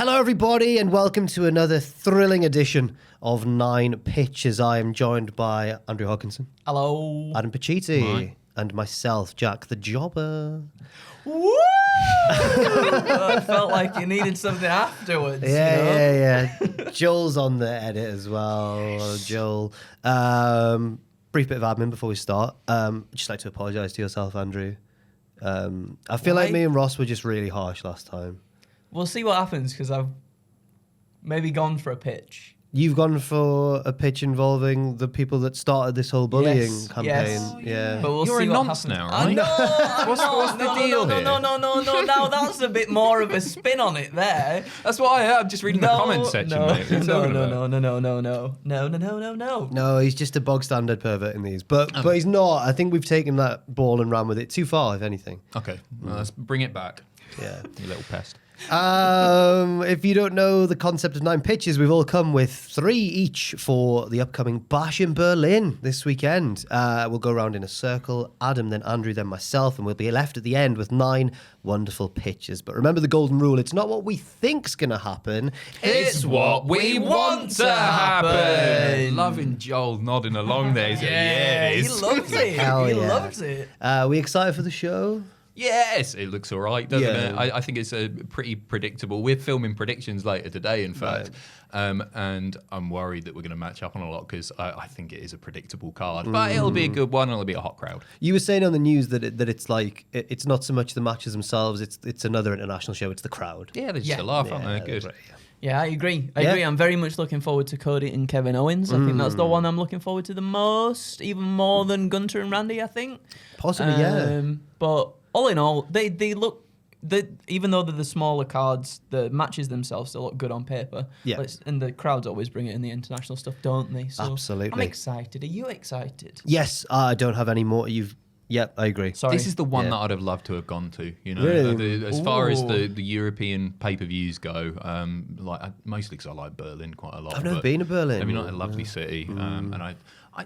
Hello, everybody, and welcome to another thrilling edition of 9 Pitches. I am joined by Andrew Hodkinson. Hello. Adam Pacitti. And myself, Jack the Jobber. Woo! I felt like you needed something afterwards. Yeah. Joel's on the edit as well. Joel. Brief bit of admin before we start. I'd just like to apologise to yourself, Andrew. I feel like me and Ross were just really harsh last time. We'll see what happens because I've maybe gone for a pitch. You've gone for a pitch involving the people that started this whole bullying campaign. Yes. Yeah. But we'll You're see a what nonce happens. now, right? What's the deal here? No. Now that's a bit more of a spin on it there. That's what I heard. I'm just reading the comment section, mate. No. No, he's just a bog standard pervert in these. But he's not. I think we've taken that ball and ran with it too far, if anything. Okay, well, let's bring it back. Yeah. You little pest. If you don't know the concept of 9 pitches, we've all come with 3 each for the upcoming Bash in Berlin this weekend. We'll go around in a circle, Adam, then Andrew, then myself, and we'll be left at the end with 9 wonderful pitches. But remember the golden rule, it's not what we think's going to happen, It's what we want to happen. Loving Joel nodding along there. Yeah, it He is. loves it. Hell He yeah. loves it. We excited for the show? Yes, it looks all right, doesn't Yeah. it? I think it's a pretty predictable. We're filming predictions later today, in fact, and I'm worried that we're going to match up on a lot because I think it is a predictable card. But it'll be a good one. It'll be a hot crowd. You were saying on the news that it's like it's not so much the matches themselves. It's another international show. It's the crowd. Yeah, they're just a laugh, aren't they? Good. Right. Yeah, I agree. I'm very much looking forward to Cody and Kevin Owens. I think that's the one I'm looking forward to the most, even more than Gunter and Randy, I think. Possibly, yeah. But all in all, they look, even though they're the smaller cards, the matches themselves still look good on paper. Yeah. And the crowds always bring it in the international stuff, don't they? So Absolutely. I'm excited. Are you excited? Yes, I don't have any more. Yep, I agree. Sorry. This is the one that I'd have loved to have gone to. You know, Really? as far as Ooh. the European pay-per-views go, mostly because I like Berlin quite a lot. I've never but been to Berlin. Have you not? A lovely city, and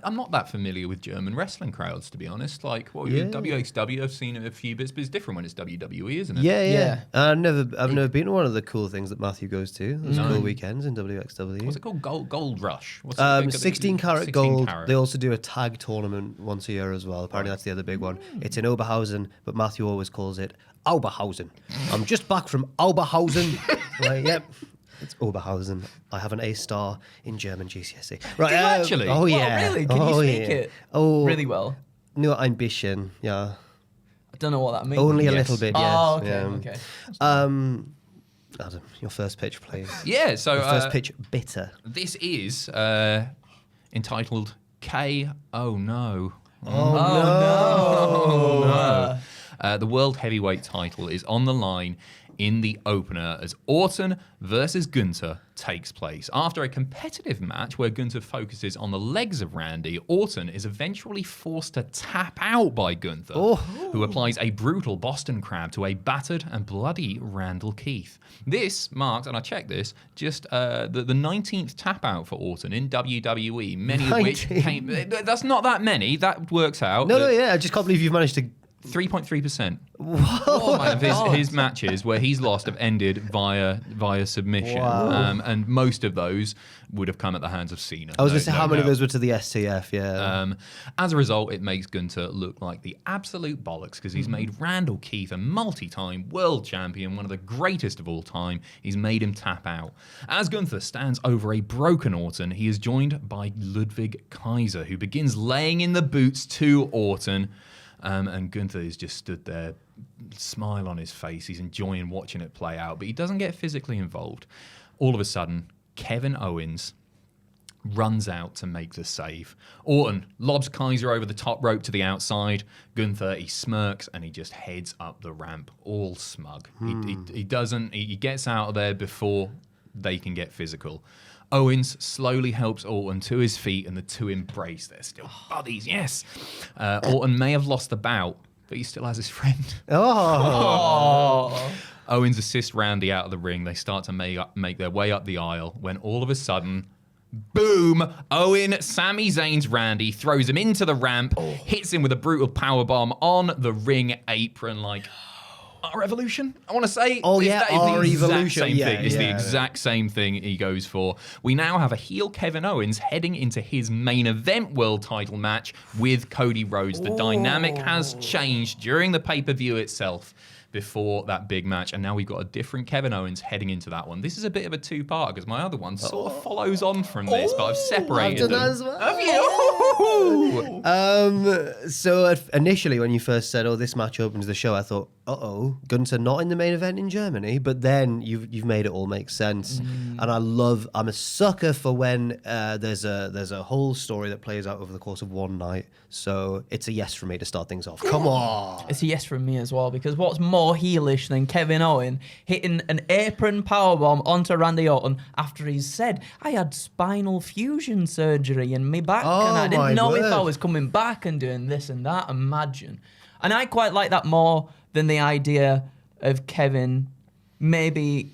I'm not that familiar with German wrestling crowds, to be honest. Like, WXW, I've seen a few bits, but it's different when it's WWE, isn't it? Yeah. I've never been to one of the cool things that Matthew goes to. Those cool weekends in WXW. What's it called? Gold Rush. What's it? 16 karat 16 gold. carat. They also do a tag tournament once a year as well. Apparently that's the other big one. It's in Oberhausen, but Matthew always calls it Oberhausen. I'm just back from Oberhausen. Right, yep. It's Oberhausen. I have an A star in German GCSE. Right, Do you actually? Oh, Oh, yeah. really? Can you speak it really well? Nur ein bisschen, yeah. I don't know what that means. Only a Yes. little bit, yes. Oh, okay, yeah. okay. Adam, your first pitch, please. Yeah. So Your first pitch, bitter. this is entitled K. Oh no. Oh, The World Heavyweight title is on the line in the opener as Orton versus Gunter takes place. After a competitive match where Gunter focuses on the legs of Randy, Orton is eventually forced to tap out by Gunter, who applies a brutal Boston Crab to a battered and bloody Randall Keith. This marks, and I checked this, just the 19th tap out for Orton in WWE, many of which came... That's not that many, that works out. No, I just can't believe you've managed to... 3.3% of his matches where he's lost have ended via submission. Wow. And most of those would have come at the hands of Cena. I was going to say how many of doubt. those were to the STF, yeah. As a result, it makes Gunter look like the absolute bollocks because he's made Randall Keith a multi-time world champion, one of the greatest of all time. He's made him tap out. As Gunther stands over a broken Orton, he is joined by Ludwig Kaiser, who begins laying in the boots to Orton. And Gunther is just stood there, smile on his face. He's enjoying watching it play out, but he doesn't get physically involved. All of a sudden, Kevin Owens runs out to make the save. Orton lobs Kaiser over the top rope to the outside. Gunther, he smirks and he just heads up the ramp, all smug. He gets out of there before they can get physical. Owens slowly helps Orton to his feet and the two embrace. They're still buddies, yes. Orton may have lost the bout, but he still has his friend. Owens assists Randy out of the ring. They start to make their way up the aisle when all of a sudden, boom, Owen, Sami Zayn's Randy, throws him into the ramp, hits him with a brutal powerbomb on the ring apron like... Our Evolution, I want to say. Oh, yeah, that is Our the exact Evolution. same Yeah, thing. It's the yeah. exact same thing he goes for. We now have a heel Kevin Owens heading into his main event world title match with Cody Rhodes. The dynamic has changed during the pay-per-view itself before that big match, and now we've got a different Kevin Owens heading into that one. This is a bit of a two-part because my other one sort of follows on from this, but I've separated I've done them. that as well. Have you? So initially, when you first said, "Oh, this match opens the show," I thought, "Uh-oh, Gunther not in the main event in Germany." But then you've made it all make sense, and I'm a sucker for when there's a whole story that plays out over the course of one night. So it's a yes for me to start things off. Come on. It's a yes from me as well, because what's more heelish than Kevin Owens hitting an apron powerbomb onto Randy Orton after he's said, I had spinal fusion surgery in my back and I didn't know if I was coming back and doing this and that. Imagine. And I quite like that more than the idea of Kevin maybe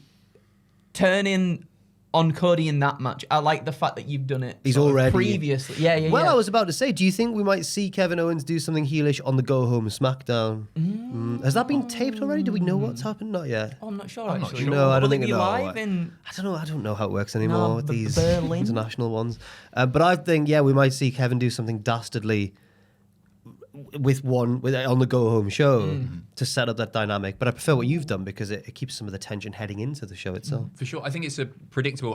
turning on Cody in that match. I like the fact that you've done it. He's already previously. Yeah. Well, I was about to say, do you think we might see Kevin Owens do something heelish on the Go Home SmackDown? Has that been taped already? Do we know what's happened? Not yet. Oh, I'm not sure. I'm not actually. sure. No, I don't Will it think be no. live in. I don't know how it works anymore with these Berlin? international ones. But I think, we might see Kevin do something dastardly on the Go Home show to set up that dynamic. But I prefer what you've done because it keeps some of the tension heading into the show itself. For sure. I think it's a predictable...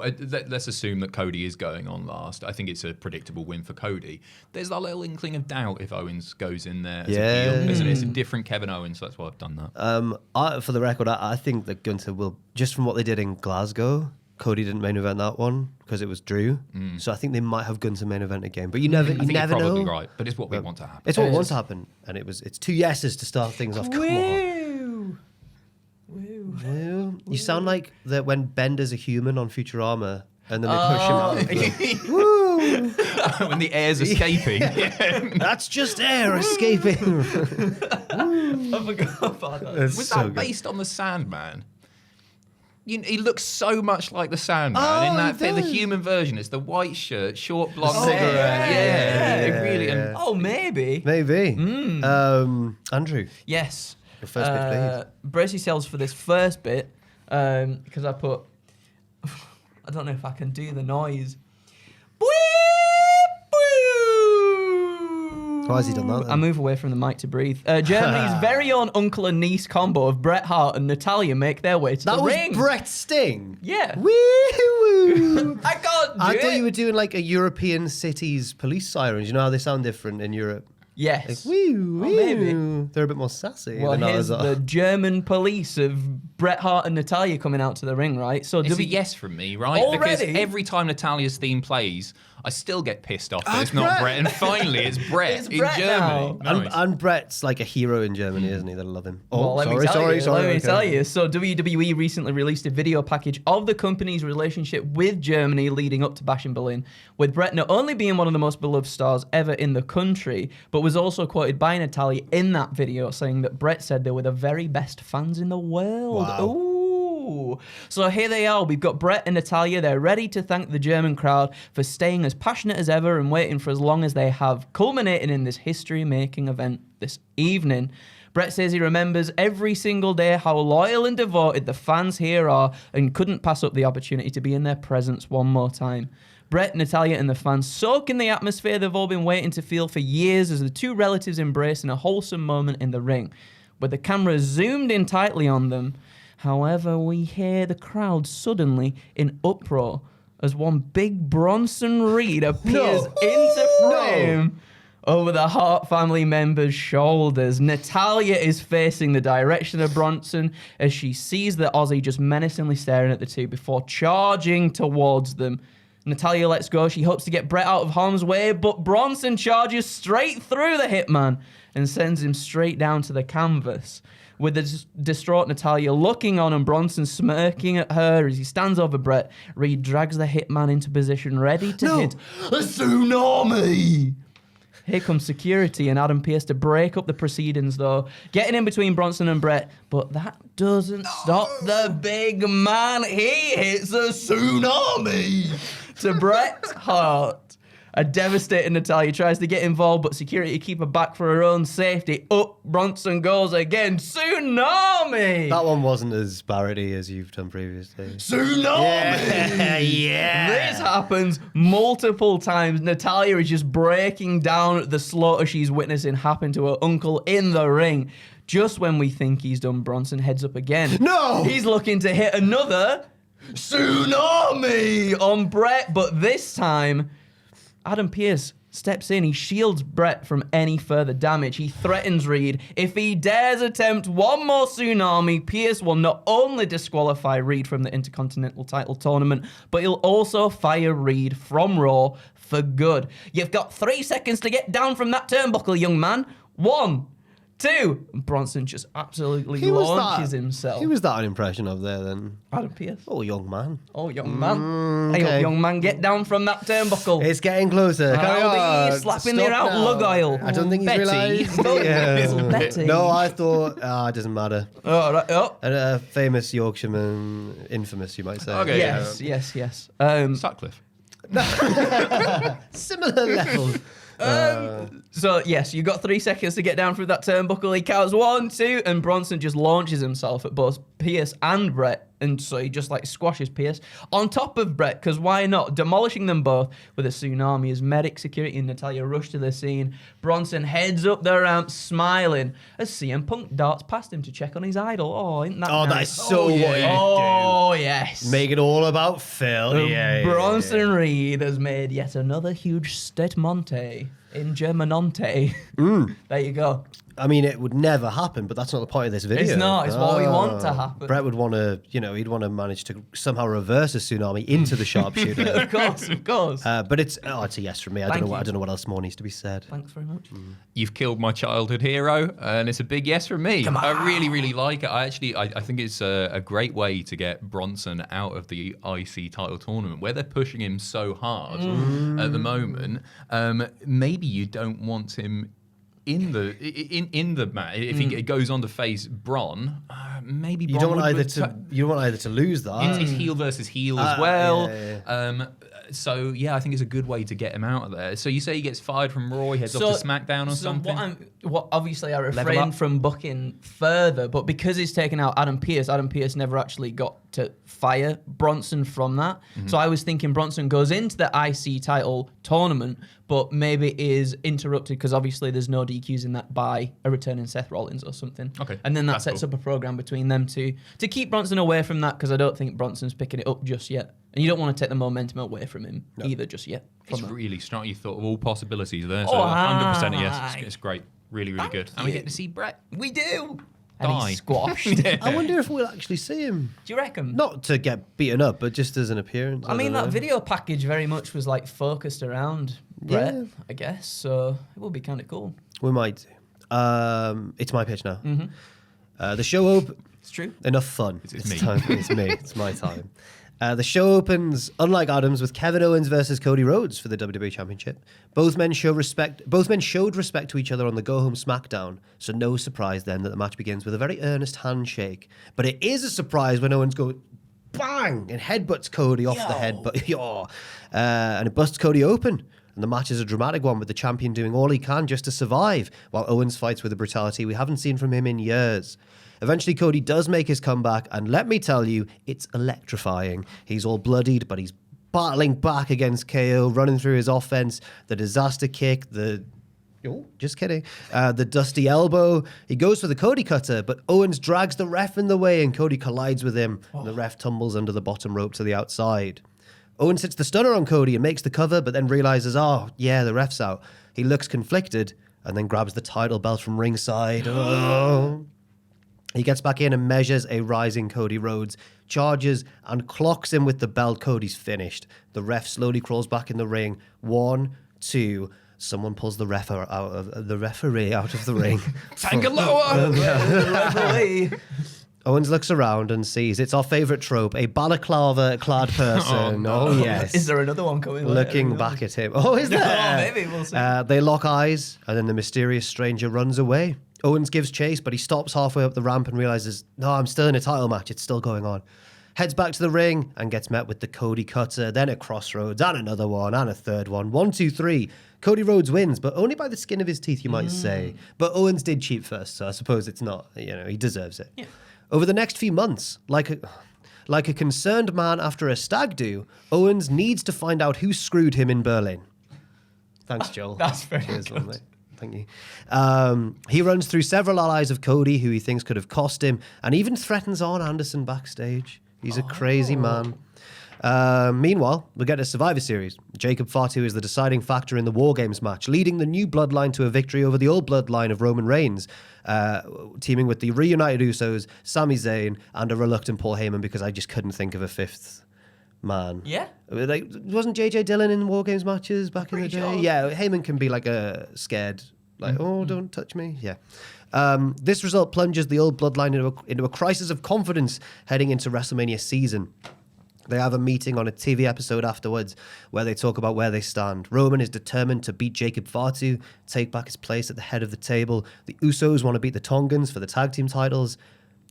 let's assume that Cody is going on last. I think it's a predictable win for Cody. There's that little inkling of doubt if Owens goes in there as a heel. Isn't it? It's a different Kevin Owens, so that's why I've done that. For the record, I think that Gunther will, just from what they did in Glasgow, Cody didn't main event that one because it was Drew. So I think they might have Gunther main event again. But you never I think never you're probably know. right, but it's what we want to happen. It's what wants to happen. And it's two yeses to start things off. Come on. Woo. You sound like that when Bender's a human on Futurama and then they push him out. Of the, woo! When the air's escaping. That's just air escaping. I forgot about that. That's Was so that good. based on the Sandman? He looks so much like the Sandman in Oh, that he the does. human version. It's the white shirt, short blonde cigarette. hair. Yeah, it really. yeah. And Oh, maybe. Maybe. Andrew, Yes. your first bit, please. Brace yourselves for this first bit, because I put... I don't know if I can do the noise. Why has he done that then? I move away from the mic to breathe. Germany's very own uncle and niece combo of Bret Hart and Natalia make their way to That the was ring. Brett Sting. Yeah. Woo! I can't do I it. thought you were doing like a European city's police sirens. You know how they sound different in Europe? Yes. Woo, Oh, maybe. woo. They're a bit more sassy. Well, than here's ours are. the German police of Bret Hart and Natalia coming out to the ring, right? So it's a yes from me, right? Already? Because every time Natalia's theme plays, I still get pissed off that Ah, it's not Bret. Bret. And finally, it's Bret It's in Bret Germany. now. Nice. And Brett's like a hero in Germany, isn't he? They love him. Well, let me sorry. tell you. So WWE recently released a video package of the company's relationship with Germany leading up to Bash in Berlin, with Bret not only being one of the most beloved stars ever in the country, but was also quoted by Natalia in that video saying that Bret said they were the very best fans in the world. Wow. Ooh. So here they are. We've got Bret and Natalia. They're ready to thank the German crowd for staying as passionate as ever and waiting for as long as they have, culminating in this history-making event this evening. Bret says he remembers every single day how loyal and devoted the fans here are and couldn't pass up the opportunity to be in their presence one more time. Bret, Natalia and the fans soak in the atmosphere they've all been waiting to feel for years as the two relatives embrace in a wholesome moment in the ring. With the camera zoomed in tightly on them, however, we hear the crowd suddenly in uproar as one big Bronson Reed appears into frame over the Hart family members' shoulders. Natalia is facing the direction of Bronson as she sees the Aussie just menacingly staring at the two before charging towards them. Natalia lets go. She hopes to get Bret out of harm's way, but Bronson charges straight through the hitman and sends him straight down to the canvas. With the distraught Natalia looking on and Bronson smirking at her as he stands over Bret, Reed drags the hitman into position ready to hit a tsunami. Here comes security and Adam Pearce to break up the proceedings, though, getting in between Bronson and Bret. But that doesn't stop the big man. He hits a tsunami to Bret Hart. A devastated Natalia tries to get involved, but security keep her back for her own safety. Up Bronson goes again. Tsunami! That one wasn't as parody as you've done previously. Tsunami! Yeah. This happens multiple times. Natalia is just breaking down the slaughter she's witnessing happen to her uncle in the ring. Just when we think he's done, Bronson heads up again. No! He's looking to hit another tsunami on Bret, but this time, Adam Pearce steps in. He shields Bret from any further damage. He threatens Reed. If he dares attempt one more tsunami, Pearce will not only disqualify Reed from the Intercontinental title tournament, but he'll also fire Reed from Raw for good. You've got 3 seconds to get down from that turnbuckle, young man. 1, 2. Bronson just absolutely launches himself. Who was that an impression of there then? Adam Pearce. Oh, young man. Oh, young man. Hey, okay. young man, get down from that turnbuckle. It's getting closer. Carry on. Slapping Stop the out now. lug oil. I don't think he's Betty. realised. Little Betty. No, I thought, it doesn't matter. Oh, right. Oh. A famous Yorkshireman, infamous, you might say. Okay. Yes. Sutcliffe. Similar level. So, yes, you've got 3 seconds to get down through that turnbuckle. He counts 1, 2, and Bronson just launches himself at both Pearce and Bret. And so he just like squashes Pearce on top of Bret, because why not? Demolishing them both with a tsunami as medic, security, and Natalia rush to the scene. Bronson heads up the ramp smiling as CM Punk darts past him to check on his idol. Oh, isn't that nice? That is so what you do. Oh, yes. Make it all about Phil. Bronson Reed has made yet another huge statement in Germanonte. There you go. I mean, it would never happen, but that's not the point of this video. It's not. It's what we want to happen. Bret would want to, he'd want to manage to somehow reverse a tsunami into the sharpshooter. Of course. But it's a yes from me. I don't know what else more needs to be said. Thanks very much. You've killed my childhood hero, and it's a big yes from me. Come on. I really, really like it. I think it's a great way to get Bronson out of the IC title tournament, where they're pushing him so hard at the moment. Maybe you don't want him in the match. If he goes on to face Bron, maybe You Bron don't want either to lose that. It's heel versus heel as well. Yeah. So yeah, I think it's a good way to get him out of there. So you say he gets fired from Raw, he heads off to SmackDown or something. Obviously I refrained from booking further, but because he's taken out Adam Pearce never actually got to fire Bronson from that. So I was thinking Bronson goes into the IC title tournament, but maybe is interrupted because obviously there's no DQs in that by a returning Seth Rollins or something. Okay, and then that that's sets cool. up a program between them two to keep Bronson away from that, because I don't think Bronson's picking it up just yet. And you don't want to take the momentum away from him either just yet. It's really strong. You thought of all possibilities there. So Oh, 100% a yes. aye. It's great. Really, really good. And we get to see Bret. We do. And Die. he's squashed. I wonder if we'll actually see him. Do you reckon? Not to get beaten up, but just as an appearance. I mean, don't that know. video package very much was like focused around Bret, Yeah. I guess. So it will be kind of cool. We might do. It's my pitch now. The show It's true. enough fun. It's me. Time. It's me. It's my time. The show opens, unlike Adams, with Kevin Owens versus Cody Rhodes for the WWE Championship. Both men showed respect to each other on the Go Home SmackDown, so no surprise then that the match begins with a very earnest handshake. But it is a surprise when Owens goes bang and headbutts Cody off the head, and it busts Cody open. And the match is a dramatic one, with the champion doing all he can just to survive, while Owens fights with a brutality we haven't seen from him in years. Eventually, Cody does make his comeback, and let me tell you, it's electrifying. He's all bloodied, but he's battling back against KO, running through his offense, the disaster kick, just kidding, the dusty elbow. He goes for the Cody cutter, but Owens drags the ref in the way, and Cody collides with him, and the ref tumbles under the bottom rope to the outside. Owens hits the stunner on Cody and makes the cover, but then realizes, the ref's out. He looks conflicted, and then grabs the title belt from ringside. He gets back in and measures a rising Cody Rhodes, charges and clocks him with the belt. Cody's finished. The ref slowly crawls back in the ring. 1, 2. Someone pulls the referee out of the ring. Referee. Owens looks around and sees it's our favourite trope, a balaclava-clad person. Oh, yes. Is there another one coming? Looking back at him. Oh, is there? Maybe, we'll see. They lock eyes, and then the mysterious stranger runs away. Owens gives chase, but he stops halfway up the ramp and realizes, no, I'm still in a title match. It's still going on. heads back to the ring and gets met with the Cody cutter, then a crossroads and another one and a third one. 1, 2, 3. Cody Rhodes wins, but only by the skin of his teeth, you might say. But Owens did cheat first, so I suppose it's not, he deserves it. Yeah. Over the next few months, like a concerned man after a stag do, Owens needs to find out who screwed him in Berlin. Thanks, Joel. That's very Cheers, good. mate. Thank you. He runs through several allies of Cody who he thinks could have cost him, and even threatens Arn Anderson backstage. He's a crazy man. Meanwhile, we get a Survivor Series. Jacob Fatu is the deciding factor in the War Games match, leading the new bloodline to a victory over the old bloodline of Roman Reigns, teaming with the reunited Usos, Sami Zayn, and a reluctant Paul Heyman because I just couldn't think of a fifth man. Yeah. Like, wasn't JJ Dillon in War Games matches back in the day? Pretty sure. Yeah, Heyman can be like a scared, like, oh, don't touch me. Yeah. This result plunges the old bloodline into a crisis of confidence heading into WrestleMania season. They have a meeting on a TV episode afterwards where they talk about where they stand. Roman is determined to beat Jacob Fatu, take back his place at the head of the table. The Usos want to beat the Tongans for the tag team titles.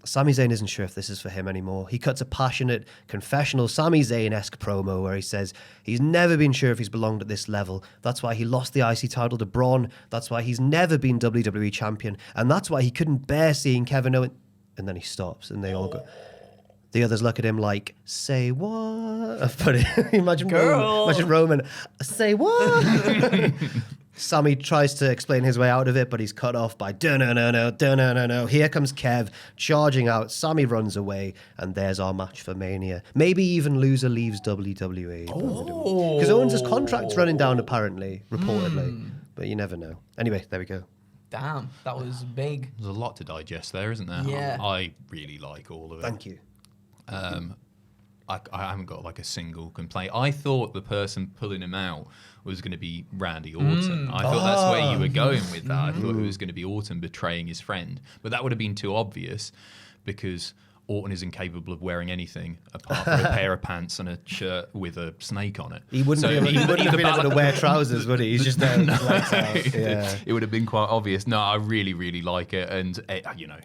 Sami Zayn isn't sure if this is for him anymore. He cuts a passionate, confessional Sami Zayn-esque promo where he says he's never been sure if he's belonged at this level. That's why he lost the IC title to Braun. That's why he's never been WWE champion. And that's why he couldn't bear seeing Kevin Owens. And then he stops and they all go... The others look at him like, say what? But imagine Roman, say what? Sami tries to explain his way out of it, but he's cut off by no. Here comes Kev charging out. Sami runs away, and there's our match for Mania. Maybe even loser leaves WWE. Because Owens' contract's running down, apparently, reportedly. But you never know. Anyway, there we go. Damn, that was big. There's a lot to digest there, isn't there? Yeah. I really like all of it. Thank you. I haven't got like a single complaint. I thought the person pulling him out was going to be Randy Orton. I thought that's where you were going with that. I thought it was going to be Orton betraying his friend. But that would have been too obvious because Orton is incapable of wearing anything apart from a pair of pants and a shirt with a snake on it. He wouldn't have been able to wear trousers, would he? He's just there. It would have been quite obvious. No, I really, really like it. And,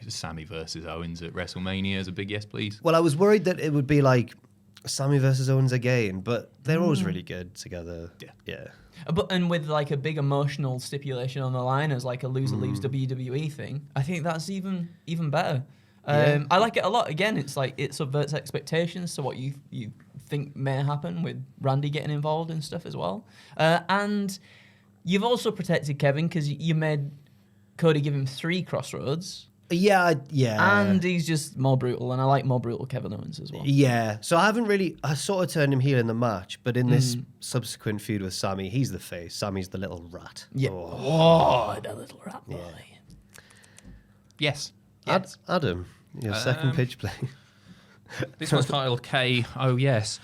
Sami versus Owens at WrestleMania is a big yes, please. Well, I was worried that it would be like Sami versus Owens again, but they're always really good together. Yeah. And with like a big emotional stipulation on the line as like a loser leaves WWE thing, I think that's even better. I like it a lot. Again, it's like it subverts expectations to what you think may happen with Randy getting involved and stuff as well. And you've also protected Kevin because you made Cody give him 3 crossroads. Yeah. And he's just more brutal, and I like more brutal Kevin Owens as well. Yeah. So I sort of turned him heel in the match, but in this subsequent feud with Sami, he's the face. Sami's the little rat. Yeah. Oh, the little rat boy. Yes. Adam, your second pitch play. This one's titled K. Oh yes.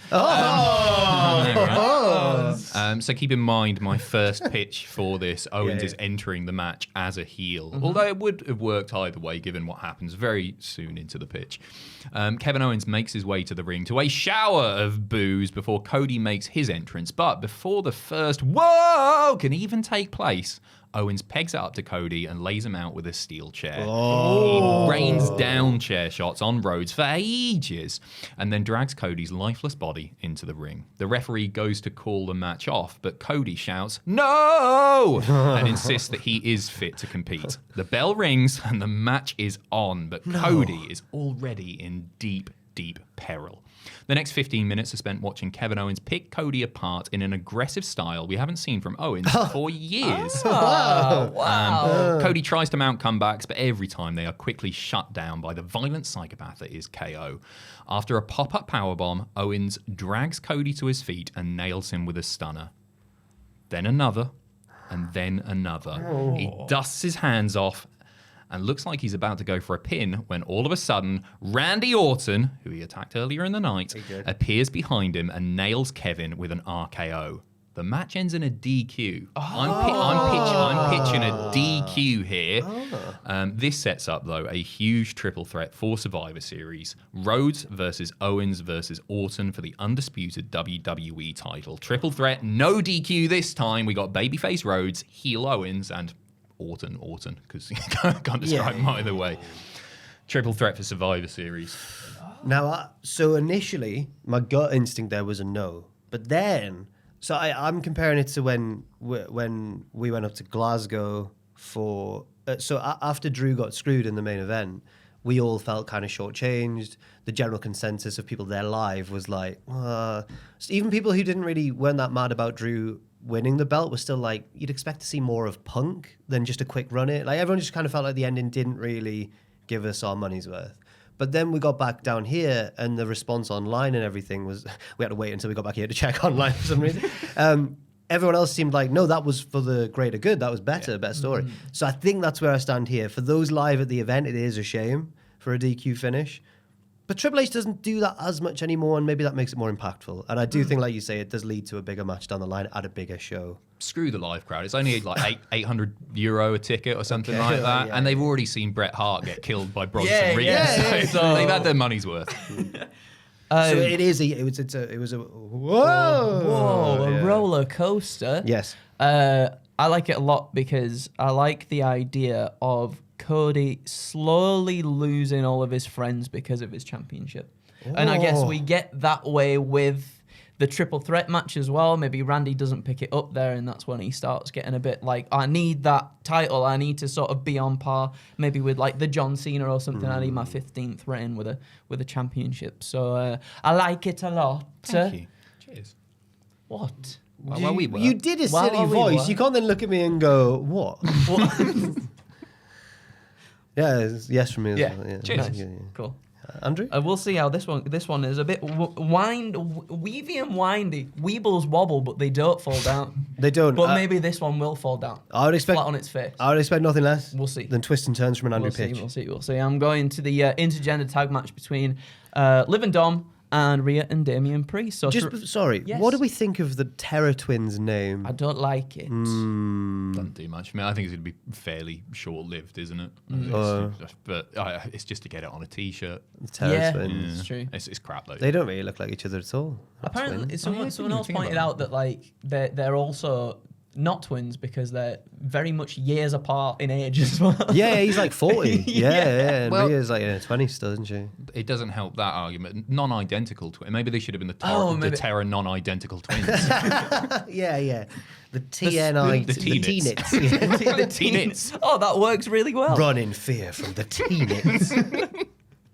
So keep in mind my first pitch for this. Owens is entering the match as a heel, although it would have worked either way given what happens very soon into the pitch. Kevin Owens makes his way to the ring to a shower of boos before Cody makes his entrance. But before the first whoa can even take place, Owens pegs it up to Cody and lays him out with a steel chair. He rains down chair shots on Rhodes for ages and then drags Cody's lifeless body into the ring. The referee goes to call the match off, but Cody shouts, "No!" and insists that he is fit to compete. The bell rings and the match is on, but Cody is already in deep peril. The next 15 minutes are spent watching Kevin Owens pick Cody apart in an aggressive style we haven't seen from Owens for years. Wow. Cody tries to mount comebacks, but every time they are quickly shut down by the violent psychopath that is KO. After a pop-up powerbomb, Owens drags Cody to his feet and nails him with a stunner. Then another, and then another. He dusts his hands off and looks like he's about to go for a pin when all of a sudden, Randy Orton, who he attacked earlier in the night, appears behind him and nails Kevin with an RKO. The match ends in a DQ. I'm pitching a DQ here. This sets up, though, a huge triple threat for Survivor Series. Rhodes versus Owens versus Orton for the undisputed WWE title. Triple threat, no DQ this time. We got babyface Rhodes, heel Owens, and Orton, because you can't describe him either way. Triple threat for Survivor Series. Now, so initially, my gut instinct there was a no. But then, so I'm comparing it to when we went up to Glasgow for... after Drew got screwed in the main event, we all felt kind of shortchanged. The general consensus of people there live was like... even people who weren't that mad about Drew winning the belt were still like, you'd expect to see more of Punk than just a quick run it. Like, everyone just kind of felt like the ending didn't really give us our money's worth. But then we got back down here, and the response online and everything was... We had to wait until we got back here to check online for some reason. Everyone else seemed like, no, that was for the greater good. That was better story. So I think that's where I stand here. For those live at the event, it is a shame for a DQ finish. But Triple H doesn't do that as much anymore, and maybe that makes it more impactful. And I do think, like you say, it does lead to a bigger match down the line at a bigger show. Screw the live crowd. It's only like €800 a ticket or something like that. Yeah. And they've already seen Bret Hart get killed by Bronson Yeah, Reed. yeah. So they've had their money's worth. So it was a whoa, a roller coaster. Yes. I like it a lot because I like the idea of Cody slowly losing all of his friends because of his championship. And I guess we get that way with the triple threat match as well. Maybe Randy doesn't pick it up there, and that's when he starts getting a bit like, I need that title. I need to sort of be on par, maybe with like the John Cena or something. I need my 15th reign with a championship. So I like it a lot. Thank you. Cheers. What? Well, we were. You did a While silly we voice. were. You can't then look at me and go, what? Yeah, it's yes from me as Yeah. well. Yeah. Cheers. Yeah. Cool. Andrew? We'll see how this one is a bit weavy and windy. Weebles wobble, but they don't fall down. They don't. But maybe this one will fall down. I would expect Flat on its face. I would expect nothing less. We'll see. Than twists and turns from an Andrew We'll see, pitch. we'll see. I'm going to the intergender tag match between Liv and Dom and Rhea and Damian Priest. So Sorry, Yes. what do we think of the Terra Twins name? I don't like it. Doesn't do much. I mean, I think it's going to be fairly short-lived, isn't it? But it's just to get it on a T-shirt. Terra Yeah. Twins. It's true. It's crap though. They don't really look like each other at all. Apparently, Twins. someone didn't else think pointed about out that like they're also not twins because they're very much years apart in age as well. Yeah, he's like 40. Yeah. And Well- Rhea's like in her 20s still, isn't she? It doesn't help that argument. Non-identical twin. Maybe they should have been Oh, the maybe- Terra non-identical twins. Yeah. The TNI, the the T-nits. T-nits. the T-nits. Oh, that works really well. Run in fear from the T-nits.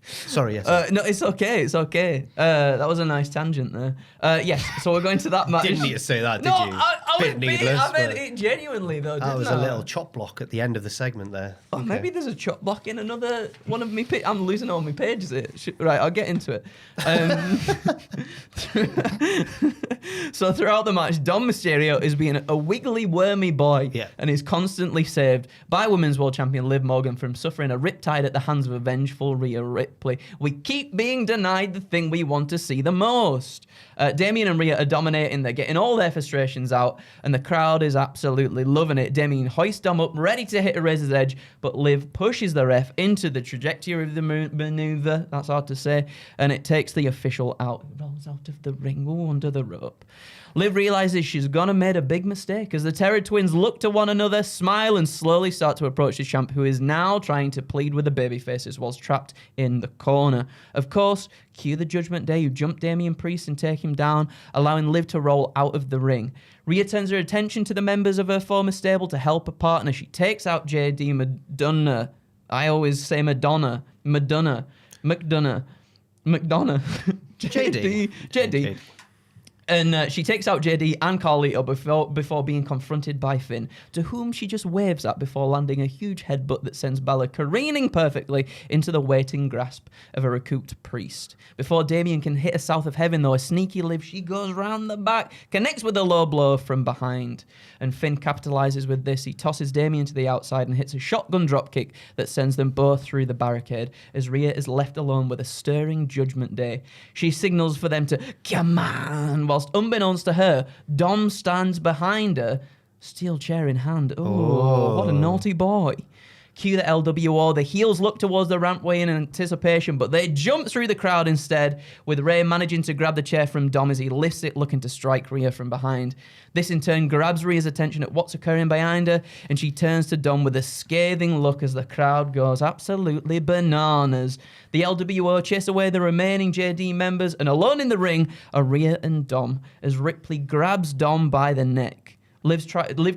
Sorry, yes. No, it's okay. It's okay. That was a nice tangent there. Yes, so we're going to that match. Didn't need to say that, did No, you? I Bit was needless, I meant but- it genuinely though. That Didn't was I? a little chop block at the end of the segment there. Oh, maybe there's a chop block in another one of me. I'm losing all my pages here. Right, I'll get into it. So throughout the match, Dom Mysterio is being a wiggly, wormy boy, Yeah. and is constantly saved by Women's World Champion Liv Morgan from suffering a riptide at the hands of a vengeful Rhea Ripley. We keep being denied the thing we want to see the most. Damien and Rhea are dominating. They're getting all their frustrations out, and the crowd is absolutely loving it. Damien hoists Dom up, ready to hit a razor's edge, but Liv pushes the ref into the trajectory of the maneuver. That's hard to say. And it takes the official out. It rolls out of the ring, under the rope. Liv realizes she's gonna made a big mistake as the Terra Twins look to one another, smile, and slowly start to approach the champ, who is now trying to plead with the babyfaces whilst trapped in the corner. Of course, cue the Judgment Day, who jump Damian Priest and take him down, allowing Liv to roll out of the ring. Rhea turns her attention to the members of her former stable to help her partner. She takes out JD Madonna. I always say Madonna. McDonough. JD. Okay. And she takes out JD and Carlito before being confronted by Finn, to whom she just waves at before landing a huge headbutt that sends Bella careening perfectly into the waiting grasp of a recouped Priest. Before Damien can hit a South of Heaven, though, a sneaky Liv, she goes round the back, connects with a low blow from behind. And Finn capitalizes with this. He tosses Damien to the outside and hits a shotgun dropkick that sends them both through the barricade, as Rhea is left alone with a stirring Judgment Day. She signals for them to come on, whilst unbeknownst to her, Dom stands behind her, steel chair in hand. Oh, what a naughty boy. Cue the LWO. The heels look towards the rampway in anticipation, but they jump through the crowd instead, with Rhea managing to grab the chair from Dom as he lifts it, looking to strike Rhea from behind. This in turn grabs Rhea's attention at what's occurring behind her, and she turns to Dom with a scathing look as the crowd goes absolutely bananas. The LWO chase away the remaining JD members, and alone in the ring are Rhea and Dom as Ripley grabs Dom by the neck. Liv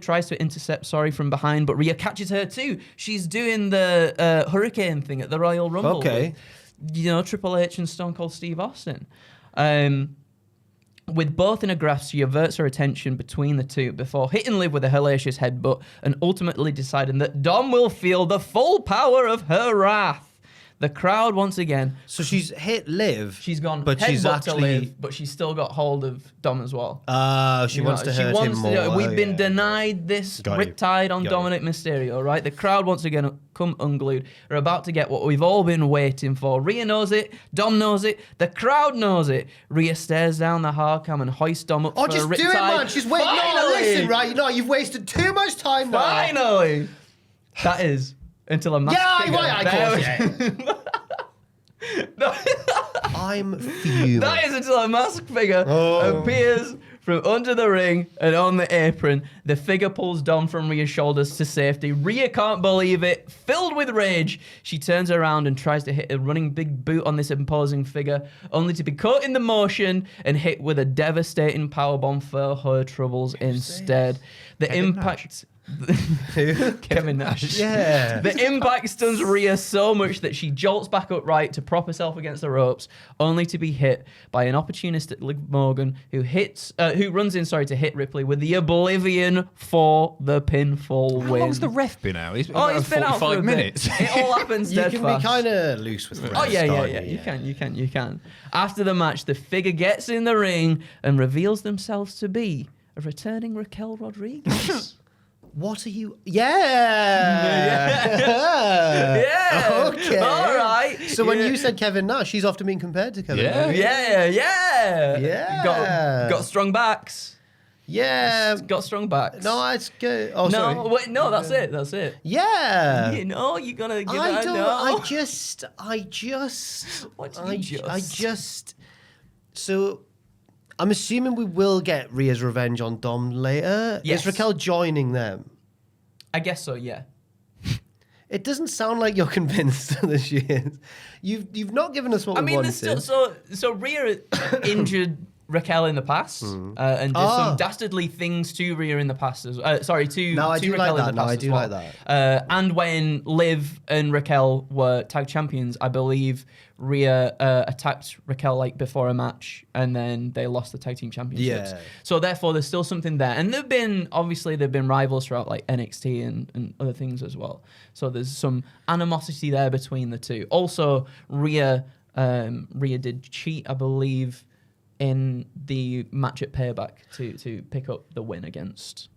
tries to intercept, from behind, but Rhea catches her too. She's doing the hurricane thing at the Royal Rumble. Okay. With, Triple H and Stone Cold Steve Austin. With both in a grasp, she averts her attention between the two before hitting Liv with a hellacious headbutt and ultimately deciding that Dom will feel the full power of her wrath. The crowd once again. So she's hit Liv. She's gone but she's headbutt actually to Liv, but she's still got hold of Dom as well. She wants to hurt him more. We've been denied this riptide on Dominic Mysterio, right? The crowd once again come unglued. Are about to get what we've all been waiting for. Rhea knows it. Dom knows it. The crowd knows it. Rhea stares down the hard cam and hoists Dom up for a riptide. Oh, just do it, man. She's waiting. No, listen, right? No, you've wasted too much time now. Finally. That is until a mask figure. Yeah, No. I'm fuming. That is until a mask figure appears from under the ring and on the apron. The figure pulls Dom from Rhea's shoulders to safety. Rhea can't believe it. Filled with rage, she turns around and tries to hit a running big boot on this imposing figure, only to be caught in the motion and hit with a devastating powerbomb for her troubles instead. The impact... Kevin Nash. Yeah. The impact stuns Rhea so much that she jolts back upright to prop herself against the ropes, only to be hit by an opportunistic Liv Morgan who runs in to hit Ripley with the Oblivion for the pinfall win. How long's the ref been out? It's been out for 45 minutes. It all happens dead You can fast. be kind of loose with the Oh, refs, yeah. can't You can. After the match, the figure gets in the ring and reveals themselves to be a returning Raquel Rodriguez. What are you? Yeah. Okay. All right. So when you said Kevin Nash, she's often being compared to Kevin Nash. Yeah. Got strong backs. Yeah. Got strong backs. No, it's good. Oh, sorry. No, wait, no, that's it. Yeah. You're gonna give I that don't. no. I just. So, I'm assuming we will get Rhea's revenge on Dom later. Yes. Is Raquel joining them? I guess so. Yeah. It doesn't sound like you're convinced that she is. You've not given us what we wanted. There's still so Rhea injured Raquel in the past and did some dastardly things to Rhea in the past as to No, I to do Raquel like in that. the past No, I as do well. like that. And when Liv and Raquel were tag champions, I believe Rhea attacked Raquel before a match, and then they lost the tag team championships. Yeah. So therefore, there's still something there, and they've been rivals throughout NXT and other things as well. So there's some animosity there between the two. Also, Rhea did cheat, I believe, in the match at Payback to pick up the win against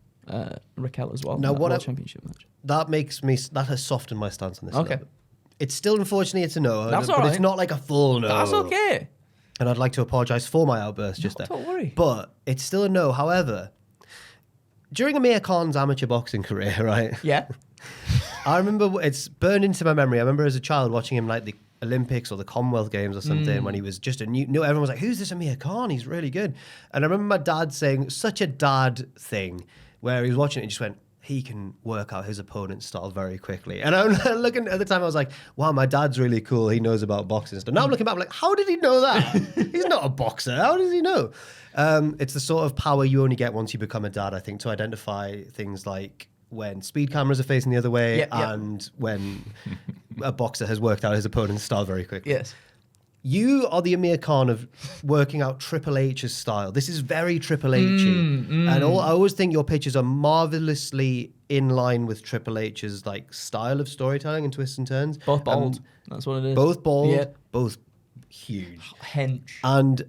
Raquel as well. Now, World Championship match. That has softened my stance on this. Okay. It's still, unfortunately, it's a no. That's but all it's right. not like a full no. That's okay. And I'd like to apologise for my outburst just there. Don't worry. But it's still a no. However, during Amir Khan's amateur boxing career, right? Yeah. I remember, it's burned into my memory. I remember as a child watching him the Olympics or the Commonwealth Games or something when he was just a new. Everyone was like, "Who's this Amir Khan? He's really good." And I remember my dad saying such a dad thing where he was watching it and just went, "He can work out his opponent's style very quickly." And I'm looking at the time, I was like, "Wow, my dad's really cool. He knows about boxing and stuff." Now I'm looking back, I'm like, "How did he know that? He's not a boxer. How does he know?" It's the sort of power you only get once you become a dad, I think, to identify things like when speed cameras are facing the other way and when a boxer has worked out his opponent's style very quickly. Yes. You are the Amir Khan of working out Triple H's style. This is very Triple H-y. And I always think your pitches are marvelously in line with Triple H's style of storytelling and twists and turns. Both bald. That's what it is. Both bald, Yeah. both huge. Hench. And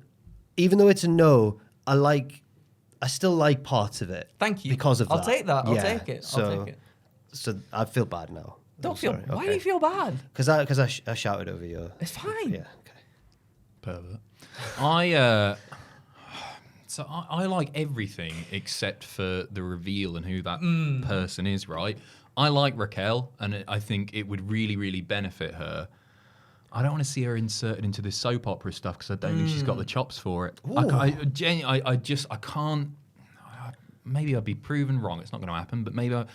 even though it's a no, I still like parts of it. Thank you. Because of that. I'll take that. I'll Yeah. take it. I'll take it. So I feel bad now. Don't feel. Why do you feel bad? Because I shouted over you. It's fine. Yeah. Okay. Pervert. So I like everything except for the reveal and who that person is, right? I like Raquel, and I think it would really, really benefit her. I don't want to see her inserted into this soap opera stuff because I don't think she's got the chops for it. I can't. Maybe I'll be proven wrong. It's not going to happen, but maybe I'll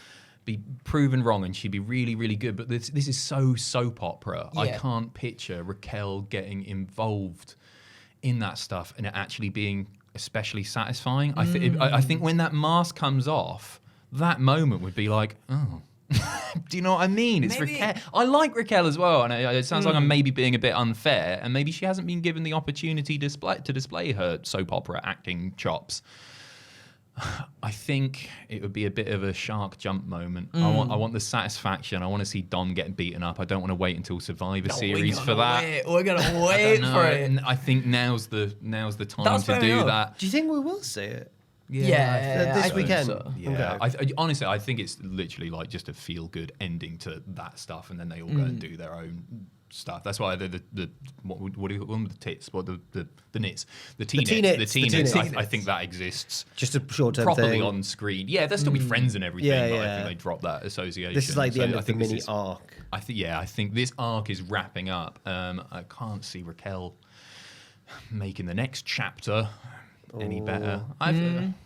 be proven wrong and she'd be really, really good. But this is so soap opera. Yeah. I can't picture Raquel getting involved in that stuff and it actually being especially satisfying. I think when that mask comes off, that moment would be like, oh. Do you know what I mean? It's Raquel. I like Raquel as well, and it sounds like I'm maybe being a bit unfair, and maybe she hasn't been given the opportunity to display her soap opera acting chops. I think it would be a bit of a shark jump moment. I want the satisfaction. I want to see Dom getting beaten up. I don't want to wait until Survivor Series for that. We're gonna wait for it. I think now's the time to do that. Do you think we will see it? Yeah, this weekend. So. Yeah, okay. Honestly, I think it's literally like just a feel-good ending to that stuff, and then they all go and do their own stuff. That's why the what do you call them? The tits? What the nits? The T-nits. I think that exists. Just a short-term properly thing. On screen. Yeah, they'll still be friends and everything. Yeah, but I think they drop that association. This is like the end of the mini arc. I think this arc is wrapping up. I can't see Raquel making the next chapter any better.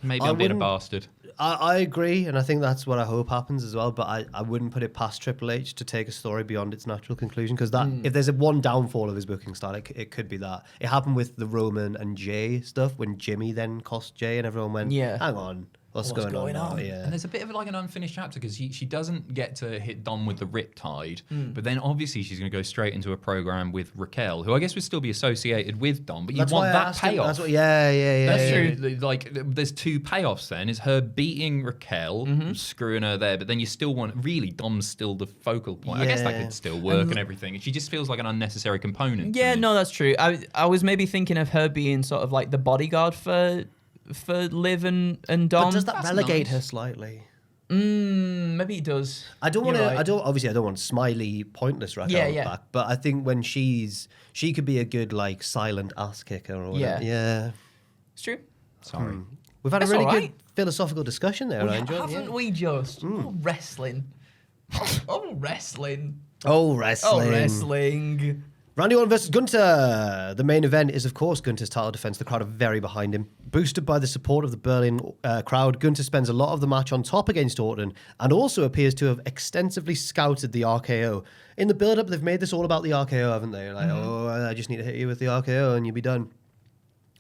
Maybe I'm being a bastard. I agree, and I think that's what I hope happens as well, but I wouldn't put it past Triple H to take a story beyond its natural conclusion, because that if there's one downfall of his booking style, it could be that. It happened with the Roman and Jay stuff when Jimmy then cost Jay and everyone went, hang on. What's going on now? Yeah. And there's a bit of like an unfinished chapter because she doesn't get to hit Dom with the Riptide, but then obviously she's going to go straight into a program with Raquel, who I guess would still be associated with Dom, but you want that payoff. That's true. Like there's two payoffs then. Is her beating Raquel, screwing her there, but then you still want, really, Dom's still the focal point. I guess that could still work and everything. She just feels like an unnecessary component. Yeah, no, that's true. I was maybe thinking of her being sort of like the bodyguard for Liv and Dom. But does that relegate her slightly? Maybe it does. I don't want smiley, pointless Raquel back. But I think when she could be a good like silent ass kicker or whatever. Yeah. It's true. Sorry. We've had a really good philosophical discussion there. Haven't we just? Oh, wrestling. Oh, wrestling. Oh, wrestling. Oh, wrestling. Randy Orton versus Gunther. The main event is, of course, Gunther's title defense. The crowd are very behind him. Boosted by the support of the Berlin crowd, Gunther spends a lot of the match on top against Orton and also appears to have extensively scouted the RKO. In the build-up, they've made this all about the RKO, haven't they? Like, I just need to hit you with the RKO and you'll be done.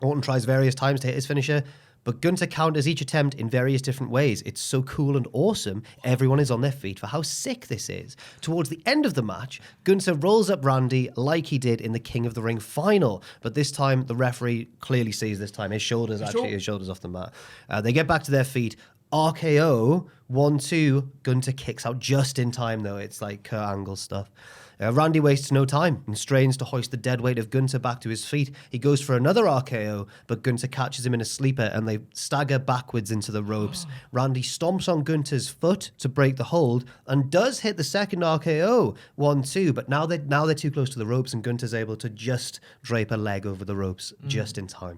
Orton tries various times to hit his finisher, but Gunther counters each attempt in various different ways. It's so cool and awesome. Everyone is on their feet for how sick this is. Towards the end of the match, Gunther rolls up Randy like he did in the King of the Ring final. But this time, the referee clearly sees his shoulders off the mat. They get back to their feet. RKO, 1-2. Gunther kicks out just in time, though. It's like Kurt Angle stuff. Randy wastes no time and strains to hoist the dead weight of Gunther back to his feet. He goes for another RKO, but Gunther catches him in a sleeper and they stagger backwards into the ropes. Randy stomps on Gunther's foot to break the hold and does hit the second RKO, 1-2, but now they're too close to the ropes and Gunther's able to just drape a leg over the ropes just in time.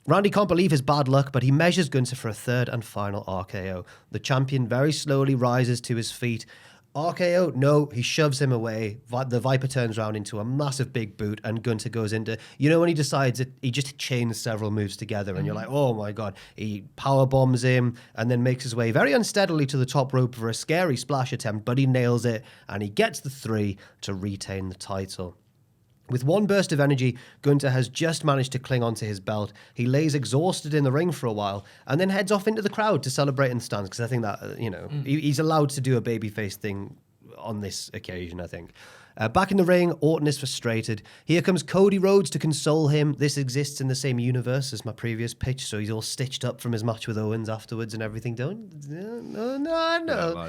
Randy can't believe his bad luck, but he measures Gunther for a third and final RKO. The champion very slowly rises to his feet. RKO, no, he shoves him away. The Viper turns around into a massive big boot and Gunther goes into, when he decides it, he just chains several moves together and you're like, oh my God. He power bombs him and then makes his way very unsteadily to the top rope for a scary splash attempt, but he nails it and he gets the 3 to retain the title. With one burst of energy, Gunther has just managed to cling onto his belt. He lays exhausted in the ring for a while and then heads off into the crowd to celebrate in the stands because I think that, he's allowed to do a babyface thing on this occasion, I think. Back in the ring, Orton is frustrated. Here comes Cody Rhodes to console him. This exists in the same universe as my previous pitch, so he's all stitched up from his match with Owens afterwards and everything. No.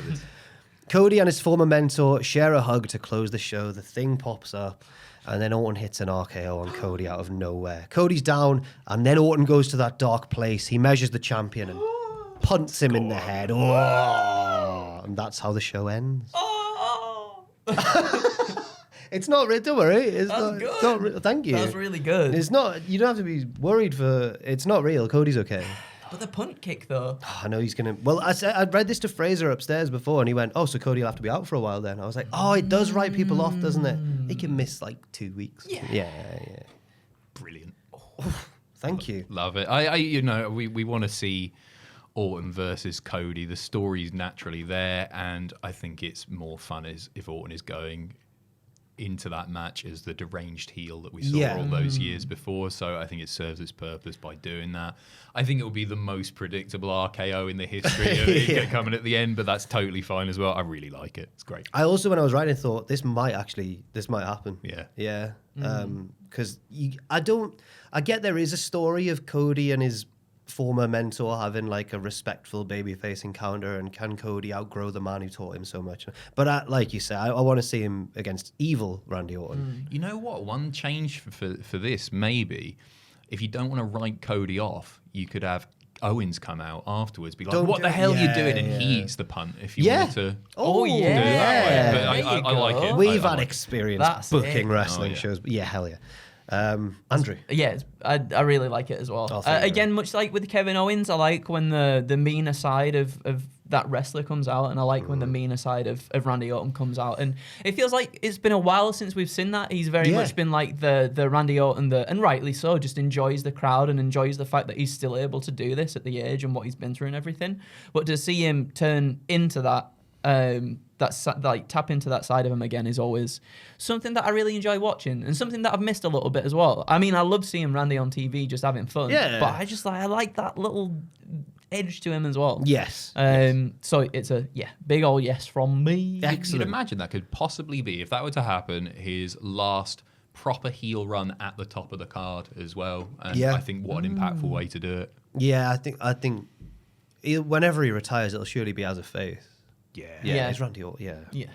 Cody and his former mentor share a hug to close the show. The thing pops up. And then Orton hits an RKO on Cody out of nowhere. Cody's down, and then Orton goes to that dark place. He measures the champion and punts him in the head. Oh! And that's how the show ends. Oh! It's not real. Don't worry. It's good. Thank you. That's really good. It's not. You don't have to be worried for. It's not real. Cody's okay. But the punt kick, though. I know he's going to... Well, I'd read this to Fraser upstairs before, and he went, so Cody will have to be out for a while then. I was like, it does write people off, doesn't it? He can miss, 2 weeks. Yeah. Brilliant. Thank you. Love it. We want to see Orton versus Cody. The story's naturally there, and I think it's more fun if Orton is going into that match as the deranged heel that we saw all those years before. So I think it serves its purpose by doing that. I think it will be the most predictable RKO in the history of it coming at the end, but that's totally fine as well. I really like it. It's great. I also, when I was writing, thought this might happen. Yeah. Because I get there is a story of Cody and his former mentor having a respectful babyface encounter, and can Cody outgrow the man who taught him so much? But like you say, I want to see him against evil Randy Orton. You know what? One change for this, maybe, if you don't want to write Cody off, you could have Owens come out afterwards, be like, what the hell are you doing? And he eats the punt if you wanted to. Oh, do it that way. But I like it. We've I had like experience booking wrestling shows. But hell yeah. Andrew. Yeah, I really like it as well. Again, much like with Kevin Owens, I like when the meaner side of that wrestler comes out, and I like when the meaner side of Randy Orton comes out. And it feels like it's been a while since we've seen that. He's very much been like the Randy Orton and rightly so, just enjoys the crowd and enjoys the fact that he's still able to do this at the age and what he's been through and everything. But to see him turn into that, tap into that side of him again is always something that I really enjoy watching, and something that I've missed a little bit as well. I mean, I love seeing Randy on TV just having fun, but I like that little edge to him as well. Yes. So it's a big old yes from me. Excellent. You'd imagine that could possibly be, if that were to happen, his last proper heel run at the top of the card as well. And I think what an impactful way to do it. Yeah, I think whenever he retires, it'll surely be as a face. Yeah. It's Randy Orton. Yeah.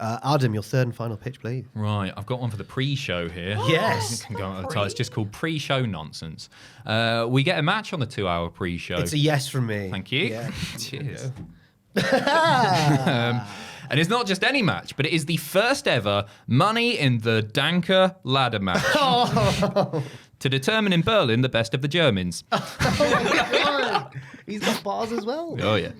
Adam, your third and final pitch, please. Right, I've got one for the pre-show here. Yes. It's just called pre-show nonsense. We get a match on the 2-hour pre-show. It's a yes from me. Thank you. Yeah. Cheers. And it's not just any match, but it is the first ever Money in the Danker ladder match. To determine in Berlin the best of the Germans. Oh my God. He's got bars as well. Oh, yeah.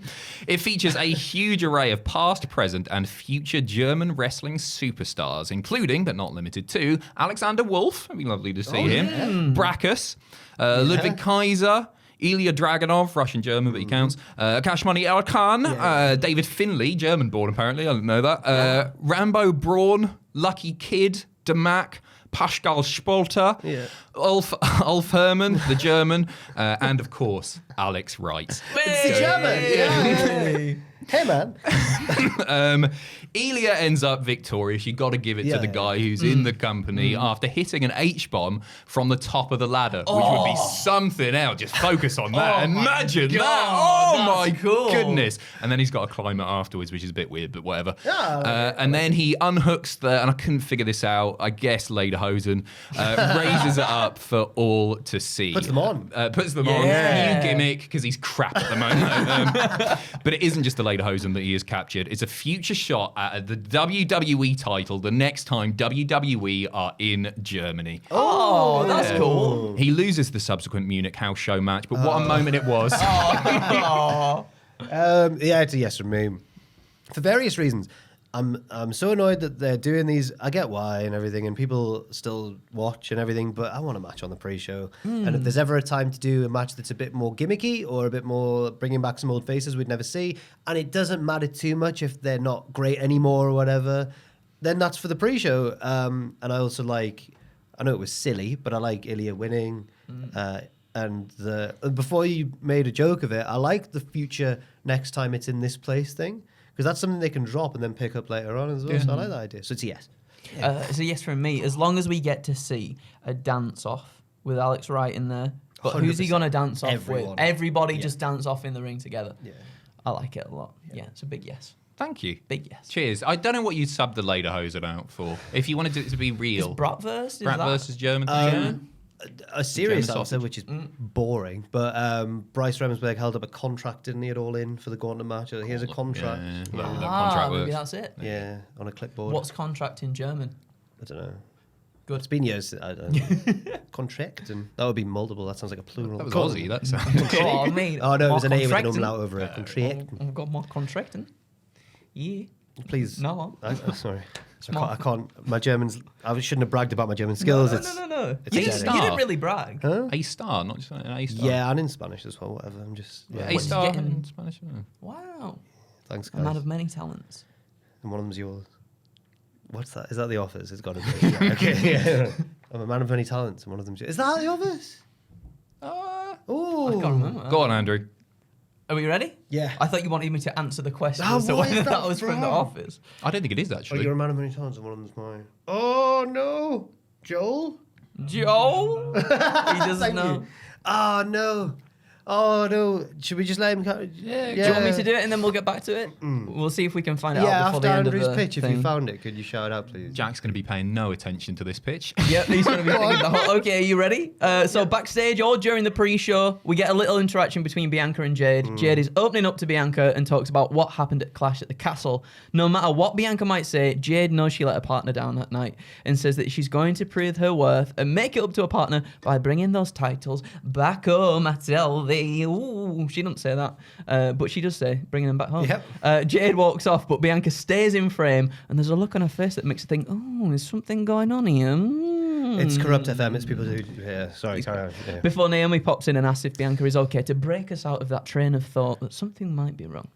It features a huge array of past, present, and future German wrestling superstars, including, but not limited to, Alexander Wolf. It'd be lovely to see him. Brackus, Ludwig Kaiser, Ilya Dragunov, Russian-German, but he counts. Cash Money El Khan, David Finlay, German-born apparently, I didn't know that. Rambo Braun, Lucky Kid, Damac, Pascal Spolter, Ulf Hermann, the German, and of course, Alex Wright. It's the German. Hey, man. Ilya ends up victorious. You got to give it to the guy who's in the company after hitting an H-bomb from the top of the ladder, which would be something else. Just focus on that. Imagine that. Oh, my goodness. And then he's got to climb it afterwards, which is a bit weird, but whatever. And then he unhooks and I couldn't figure this out, I guess Lederhosen, raises it up for all to see. Puts them on. New gimmick, because he's crap at the moment. But it isn't just the Lederhosen that he has captured. It's a future shot at the WWE title the next time WWE are in Germany. Oh, that's cool. He loses the subsequent Munich house show match, but what a moment it was. It's a yes from me. For various reasons. I'm so annoyed that they're doing these. I get why and everything, and people still watch and everything, but I want a match on the pre-show. And if there's ever a time to do a match that's a bit more gimmicky or a bit more bringing back some old faces we'd never see, and it doesn't matter too much if they're not great anymore or whatever, then that's for the pre-show. And I also like, I know it was silly, but I like Ilya winning. And before you made a joke of it, I like the future next time it's in this place thing. Because that's something they can drop and then pick up later on as well. So I like that idea. So it's a yes. It's a yes from me. As long as we get to see a dance-off with Alex Wright in there. But who's he going to dance off with? Everybody just dance off in the ring together. Yeah. I like it a lot. Yeah, it's a big yes. Thank you. Big yes. Cheers. I don't know what you'd sub the Lederhosen out for. If you wanted it to be real. Is Bratwurst? Brat versus German to German? A serious German answer, sausage. which is boring, but Bryce Remsburg held up a contract, didn't he, at All In for the Gauntlet match? Here's a contract. Yeah, that contract maybe works. that's it. Yeah, on a clipboard. What's contract in German? I don't know. Good. It's been years. Contract, and that would be multiple. That sounds like a plural. That was Aussie. That sounds. Go on, mate. Oh no, it was an A with an contracting. umlaut over it. Contract. I've got more contracting. Yeah. Please. No. Sorry. Small. I can't. My German's. I shouldn't have bragged about my German skills. No. it's You pathetic. didn't really brag. Huh? A star, not just an A star. Yeah, and in Spanish as well. Whatever. I'm just. Yeah. A What's he star getting? in Spanish. Wow. Thanks, A man guys. of many talents. And one of them's yours. What's that? Is that The Office? It's got to be. Yeah, okay. Yeah. I'm a man of many talents, and one of them's yours. Is that The Office? Oh. I can't remember. Go on, Andrew. Are we ready? Yeah. I thought you wanted me to answer the question Oh, as to what whether is that that was from The from? Office. I don't think it is Oh, actually. you're a man of many talents, and one of them's mine. Oh no, Joel. Joel? He doesn't Thank know. you. Oh no. Oh no. Should we just let him? Yeah. Do you want me to do it and then we'll get back to it? We'll see if we can find it out Yeah, before after the end of Andrew's the pitch, if thing. you found it, could you shout it out, please? Jack's going to be paying no attention to this pitch. Yep, he's going to be thinking the whole... Okay, are you ready? So backstage or during the pre-show, we get a little interaction between Bianca and Jade. Jade is opening up to Bianca and talks about what happened at Clash at the Castle. No matter what Bianca might say, Jade knows she let her partner down that night and says that she's going to prove her worth and make it up to her partner by bringing those titles back home, I tell thee. Ooh, she doesn't say that, but she does say bringing them back home. Yep. Jade walks off, but Bianca stays in frame and there's a look on her face that makes her think, oh, there's something going on here. It's Corrupt FM. It's people who. Yeah, sorry, carry on. Yeah. Before Naomi pops in and asks if Bianca is okay to break us out of that train of thought that something might be wrong.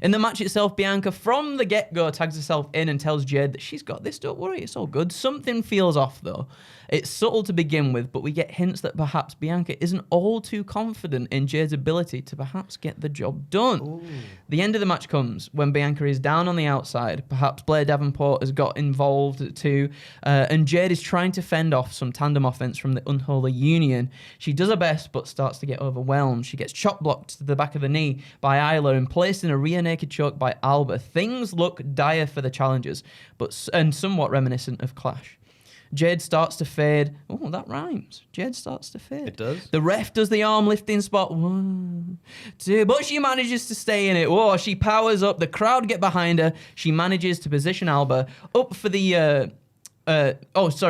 In the match itself, Bianca from the get-go tags herself in and tells Jade that she's got this, don't worry, it's all good. Something feels off though. It's subtle to begin with, but we get hints that perhaps Bianca isn't all too confident in Jade's ability to perhaps get the job done. Ooh. The end of the match comes when Bianca is down on the outside. Perhaps Blair Davenport has got involved too, and Jade is trying to fend off some tandem offense from the Unholy Union. She does her best, but starts to get overwhelmed. She gets chop blocked to the back of the knee by Isla and placed in a rear naked choke by Alba. Things look dire for the challengers, and somewhat reminiscent of Clash. Jade starts to fade. Oh, that rhymes. Jade starts to fade. It does. The ref does the arm lifting spot. 1, 2, but she manages to stay in it. Whoa, she powers up. The crowd get behind her. She manages to position Alba up for the...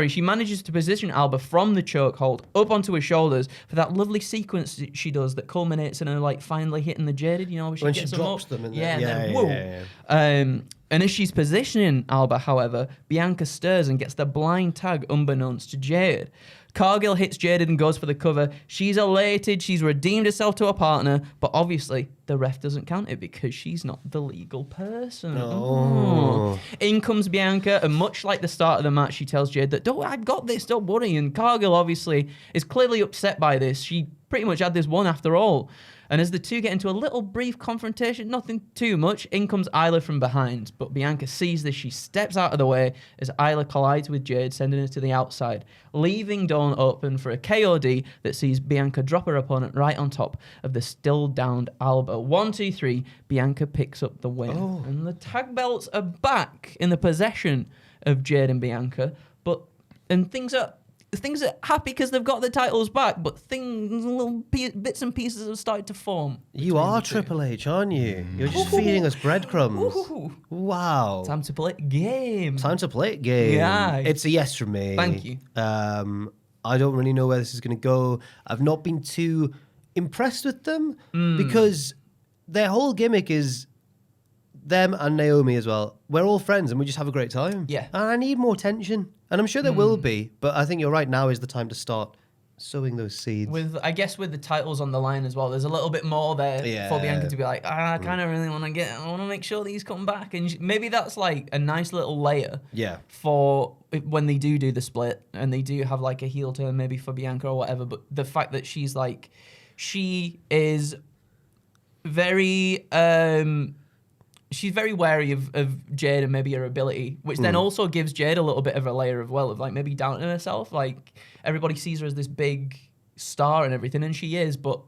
she manages to position Alba from the chokehold up onto her shoulders for that lovely sequence that she does that culminates in her like finally hitting the Jaded, you know, When gets she them drops up. them in there. Yeah, and then Yeah. whoa. And as she's positioning Alba, however, Bianca stirs and gets the blind tag unbeknownst to Jade. Cargill hits Jaded and goes for the cover. She's elated. She's redeemed herself to her partner, but obviously the ref doesn't count it because she's not the legal person. No. Oh. In comes Bianca, and much like the start of the match, she tells Jade that, I've got this, don't worry. And Cargill obviously is clearly upset by this. She pretty much had this won after all. And as the two get into a little brief confrontation, nothing too much, in comes Isla from behind. But Bianca sees this, she steps out of the way as Isla collides with Jade, sending her to the outside, leaving Dawn open for a KOD that sees Bianca drop her opponent right on top of the still downed Alba. 1, 2, 3, Bianca picks up the win. Oh. And the tag belts are back in the possession of Jade and Bianca, and things are happy because they've got the titles back, but little bits and pieces have started to form. You are Triple H, aren't you? You're just feeding us breadcrumbs. Ooh. Wow. Time to play game. Time to play it game. Yeah. It's a yes from me. Thank you. I don't really know where this is going to go. I've not been too impressed with them because their whole gimmick is them and Naomi as well. We're all friends and we just have a great time. Yeah. And I need more tension. And I'm sure there will be, but I think you're right. Now is the time to start sowing those seeds. With the titles on the line as well, there's a little bit more there for Bianca to be like, I kind of really want to make sure these come back. And maybe that's like a nice little layer for when they do the split and they do have like a heel turn maybe for Bianca or whatever. But the fact that she is very... she's very wary of Jade and maybe her ability, which then also gives Jade a little bit of a layer of like maybe doubting herself. Like everybody sees her as this big star and everything, and she is, but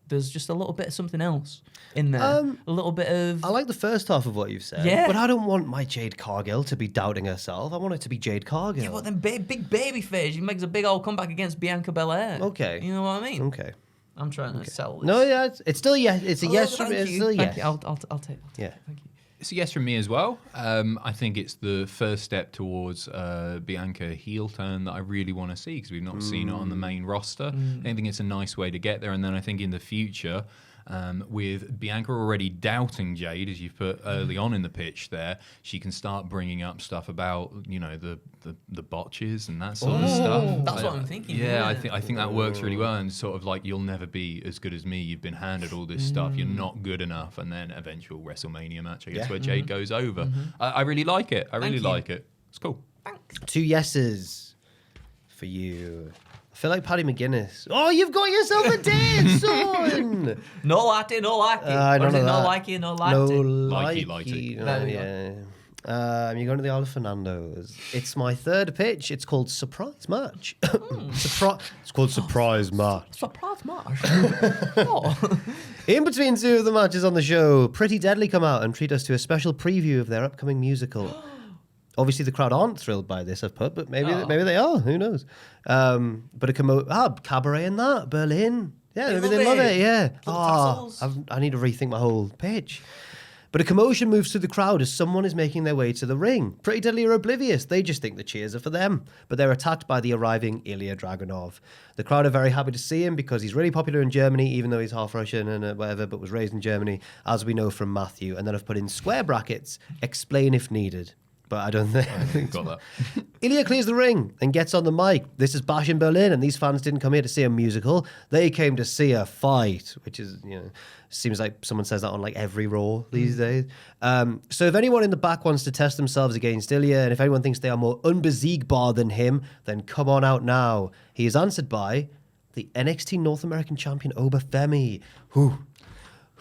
there's just a little bit of something else in there. A little bit of... I like the first half of what you've said, but I don't want my Jade Cargill to be doubting herself. I want it to be Jade Cargill. Yeah, but then big baby face, she makes a big old comeback against Bianca Belair. Okay. You know what I mean? Okay. I'm trying to sell this. No, yeah, it's still yes. It's a yes from me. Thank It's you. still a yes. Thank you. I'll take it. Yeah. Thank you. It's a yes from me as well. I think it's the first step towards Bianca heel turn that I really want to see because we've not seen it on the main roster. I think it's a nice way to get there. And then I think in the future, with Bianca already doubting Jade, as you've put early on in the pitch there, she can start bringing up stuff about, you know, the botches and that sort of stuff. That's what I'm thinking. Yeah, I think that works really well. And sort of like, you'll never be as good as me. You've been handed all this stuff. You're not good enough. And then eventual WrestleMania match, I guess, where Jade goes over. I really like it. I really like it. It's cool. Thanks. 2 yeses for you. I feel like Paddy McGuinness. Oh, you've got yourself a date, son! No likey, no likey. I Or don't is know it no that. likey, no No likey? likey. There we yeah. You're going to the Isle of Fernando's. It's my third pitch. It's called Surprise Match. It's called Surprise Match. Surprise match. Oh. In between 2 of the matches on the show, Pretty Deadly come out and treat us to a special preview of their upcoming musical. Obviously, the crowd aren't thrilled by this, I've put, but maybe they are. Who knows? But a cabaret in that, Berlin. Yeah, maybe they love it. Yeah. I need to rethink my whole pitch. But a commotion moves through the crowd as someone is making their way to the ring. Pretty Deadly are oblivious. They just think the cheers are for them. But they're attacked by the arriving Ilya Dragunov. The crowd are very happy to see him because he's really popular in Germany, even though he's half Russian and whatever, but was raised in Germany, as we know from Matthew. And then I've put in square brackets, explain if needed. But I don't think Got that. Ilya clears the ring and gets on the mic. This is Bash in Berlin, and these fans didn't come here to see a musical. They came to see a fight, which is, you know, seems like someone says that on like every Raw these days. So if anyone in the back wants to test themselves against Ilya, and if anyone thinks they are more unbesiegbar than him, then come on out now. He is answered by the NXT North American champion Obafemi. Whew.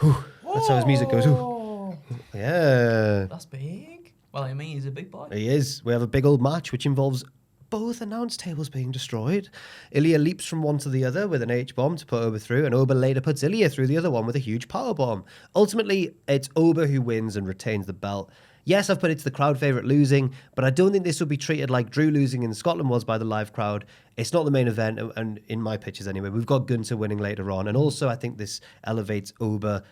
That's how his music goes. Ooh. Yeah. That's big. Well, I mean, he's a big boy. He is. We have a big old match which involves both announce tables being destroyed. Ilya leaps from one to the other with an H-bomb to put Oba through, and Oba later puts Ilya through the other one with a huge power bomb. Ultimately, it's Oba who wins and retains the belt. Yes, I've put it's the crowd favourite losing, but I don't think this would be treated like Drew losing in Scotland was by the live crowd. It's not the main event, and in my pitches anyway, we've got Gunther winning later on, and also I think this elevates Oba.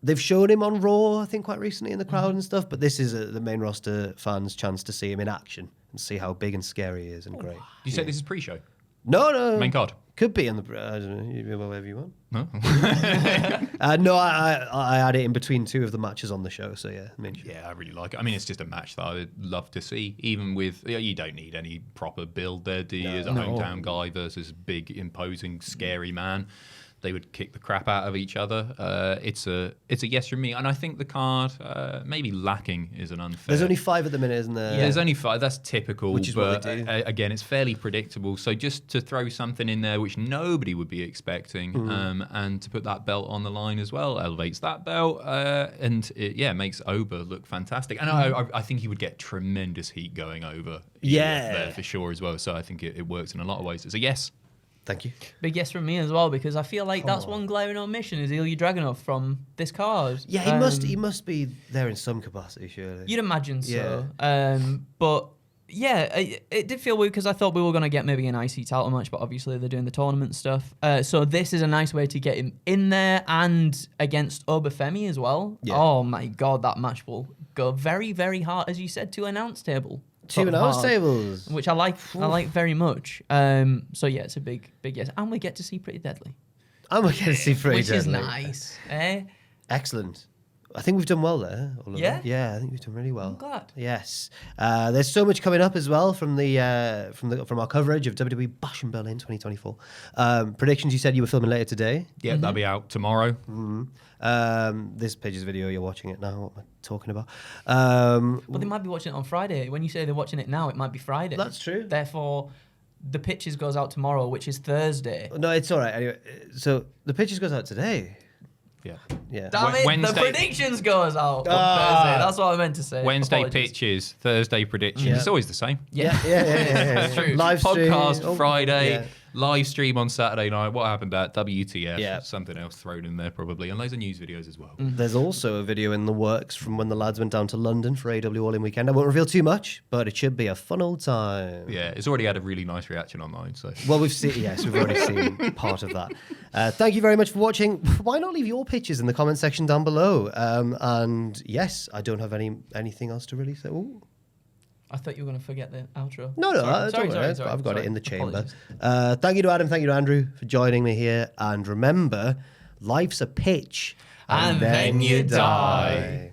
They've shown him on Raw, I think, quite recently in the crowd and stuff, but this is the main roster fans' chance to see him in action and see how big and scary he is and great. You say this is pre-show? No. Main card? Could be on the... I don't know, whatever you want. No? No, I had it in between 2 of the matches on the show, so yeah. Yeah, I really like it. I mean, it's just a match that I would love to see, even with... You don't need any proper build there, do you? As a hometown guy versus big, imposing, scary man. They would kick the crap out of each other. It's a yes from me. And I think the card, maybe lacking is an unfair... There's only 5 at the minute, isn't there? Yeah. There's only 5. That's typical. Which is but what they do. Again, it's fairly predictable. So just to throw something in there which nobody would be expecting and to put that belt on the line as well, elevates that belt and it makes Oba look fantastic. And I think he would get tremendous heat going over there for sure as well. So I think it works in a lot of ways. It's a yes. Thank you. Big yes from me as well, because I feel like that's one glaring omission is Ilya Dragunov from this card. Yeah, he must be there in some capacity, surely. You'd imagine so. But yeah, it did feel weird because I thought we were going to get maybe an IC title match, but obviously they're doing the tournament stuff. So this is a nice way to get him in there and against Obafemi as well. Yeah. Oh my God, that match will go very, very hard, as you said, to announce table. 2 announce tables, which I like very much. So yeah, it's a big yes, and we get to see Pretty Deadly. And we get to see Pretty Deadly, which is nice. Excellent. I think we've done well there. Yeah, yeah, I think we've done really well. I'm glad. Yes, there's so much coming up as well from our coverage of WWE Bash in Berlin 2024. Predictions. You said you were filming later today. Yeah, that'll be out tomorrow. This Page's video, you're watching it now. What am I talking about? Well, they might be watching it on Friday. When you say they're watching it now, it might be Friday. That's true. Therefore, the Pitches goes out tomorrow, which is Thursday. No, it's all right. Anyway, so the Pitches goes out today. Yeah. Damn it, Wednesday. the predictions goes out on Thursday. That's what I meant to say. Wednesday Apologies. pitches, Thursday predictions. Yeah. It's always the same. Yeah. That's true. Live stream. Podcast Friday. Live stream on Saturday night. What happened at WTF? Yeah. Something else thrown in there probably. And loads of news videos as well. There's also a video in the works from when the lads went down to London for AW All In Weekend. I won't reveal too much, but it should be a fun old time. Yeah, it's already had a really nice reaction online. So Well, we've already seen part of that. Thank you very much for watching. Why not leave your pictures in the comment section down below? And yes, I don't have anything else to really say. Ooh. I thought you were going to forget the outro. No, Sorry. I've got it in the chamber. Apologies. Thank you to Adam. Thank you to Andrew for joining me here. And remember, life's a pitch. And then you die.